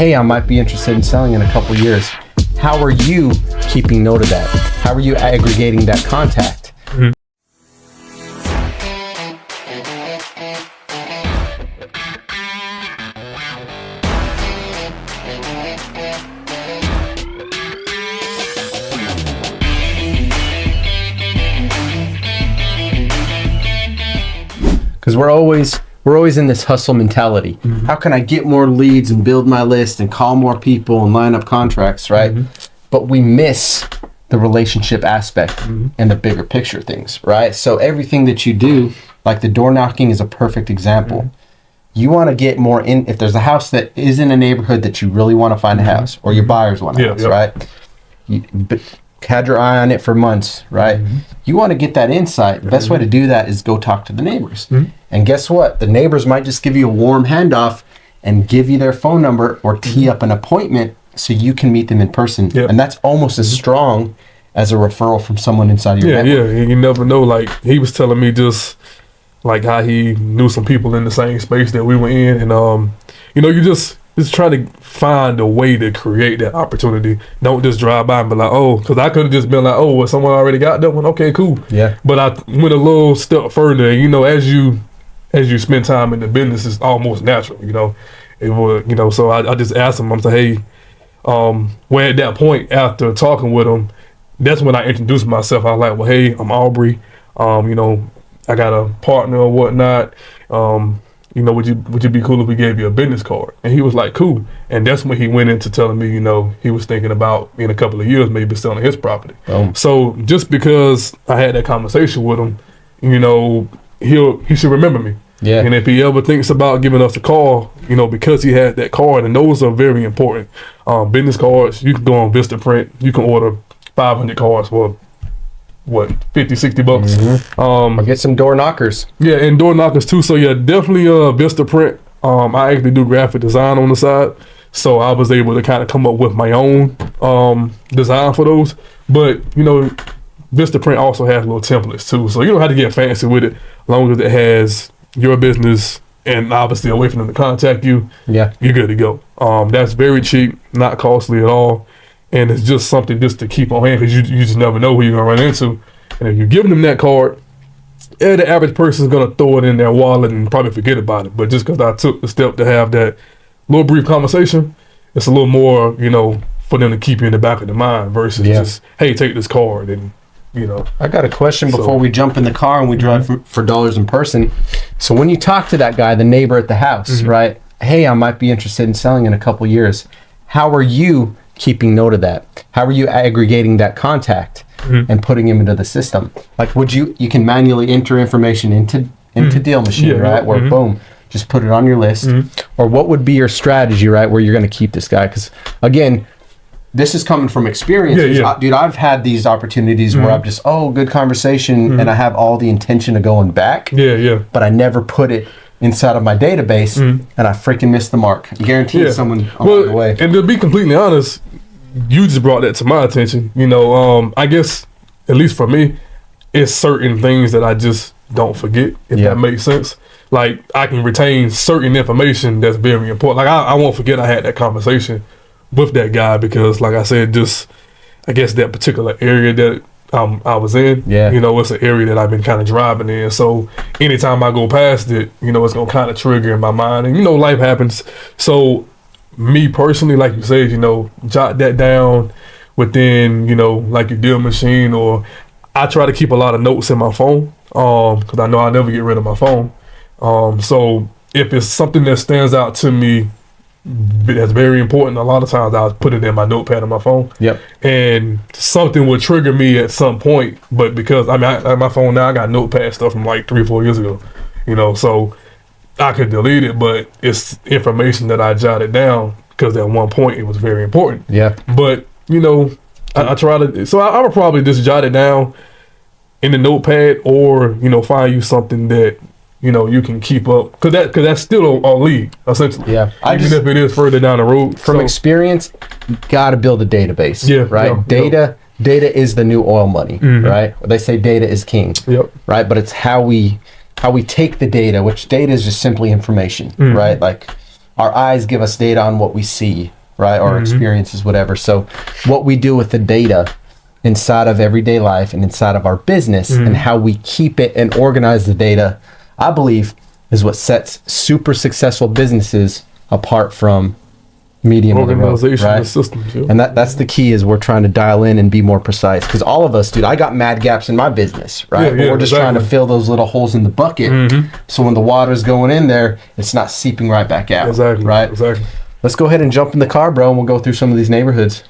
hey, I might be interested in selling in a couple years. How are you keeping note of that? How are you aggregating that contact? Mm-hmm. Because we're always in this hustle mentality. Mm-hmm. How can I get more leads and build my list and call more people and line up contracts, right? Mm-hmm. But we miss the relationship aspect and the bigger picture things, right? So everything that you do, like the door knocking is a perfect example. You want to get more in, if there's a house that is in a neighborhood that you really want to find a house, or your buyers want a house, right? But had your eye on it for months, right? You want to get that insight. The best way to do that is go talk to the neighbors. And guess what? The neighbors might just give you a warm handoff and give you their phone number or tee up an appointment so you can meet them in person. And that's almost as strong as a referral from someone inside your network. Yeah, you never know. Like, he was telling me just like how he knew some people in the same space that we were in. And, you just try to find a way to create that opportunity. Don't just drive by and be like, oh, because I could have just been like, oh, well, someone already got that one. Okay, cool. Yeah. But I went a little step further. As you spend time in the business, it's almost natural, So I just asked him, I'm like, hey, where at that point after talking with him, that's when I introduced myself. I was like, well, hey, I'm Aubrey. I got a partner or whatnot. Would you be cool if we gave you a business card? And he was like, cool. And that's when he went into telling me, he was thinking about in a couple of years maybe selling his property. So just because I had that conversation with him, he should remember me. Yeah. And if he ever thinks about giving us a call, because he had that card, and those are very important. Business cards, you can go on Vistaprint, you can order 500 cards for what, $50-$60. Or get some door knockers. Yeah, and door knockers too. So yeah, definitely Vistaprint. I actually do graphic design on the side, so I was able to kind of come up with my own design for those. But Vistaprint also has little templates too, so you don't have to get fancy with it. As long as it has your business and obviously a way for them to contact you, yeah, you're good to go. That's very cheap, not costly at all. And it's just something just to keep on hand, because you just never know who you're going to run into. And if you're giving them that card, the average person is going to throw it in their wallet and probably forget about it. But just because I took the step to have that little brief conversation, it's a little more, for them to keep you in the back of their mind versus just, hey, take this card. And, I got a question before we jump in the car and we drive for dollars in person. So when you talk to that guy, the neighbor at the house, right? Hey, I might be interested in selling in a couple years. How are you keeping note of that? How are you aggregating that contact and putting him into the system? Like, you can manually enter information into Deal Machine, right? Where boom, just put it on your list. Or what would be your strategy, right? Where you're going to keep this guy? Because again, this is coming from experience. Dude, I've had these opportunities where I'm just, good conversation, and I have all the intention of going back. But I never put it inside of my database, and I freaking missed the mark. I guarantee someone along the way. And to be completely honest, you just brought that to my attention. I guess, at least for me, it's certain things that I just don't forget, if that makes sense. Like, I can retain certain information that's very important. Like, I won't forget I had that conversation with that guy because, like I said, just, I guess that particular area that I was in, it's an area that I've been kind of driving in. So anytime I go past it, it's going to kind of trigger in my mind. And, life happens. So me personally, like you said, jot that down within, like your Deal Machine, or I try to keep a lot of notes in my phone because I know I'll never get rid of my phone. So if it's something that stands out to me that's very important, a lot of times I'll put it in my notepad on my phone. And something will trigger me at some point, but because I my phone now, I got notepad stuff from like 3-4 years ago, so I could delete it, but it's information that I jotted down because at one point it was very important. But I try to, so I would probably just jot it down in the notepad, or find you something that you can keep up, because that's still a lead, essentially. Even if it is further down the road. From experience, you got to build a database, right? Data is the new oil money, right? They say data is king, right? But it's how we take the data, which data is just simply information, right? Like, our eyes give us data on what we see, right? Or experiences, whatever. So what we do with the data inside of everyday life and inside of our business and how we keep it and organize the data, I believe is what sets super successful businesses apart from medium of the road, right? Systems, yeah. And that's the key, is we're trying to dial in and be more precise. Because all of us, dude, I got mad gaps in my business, right? But we're just trying to fill those little holes in the bucket. So when the water's going in there, it's not seeping right back out. Exactly. Right? Exactly. Let's go ahead and jump in the car, bro, and we'll go through some of these neighborhoods.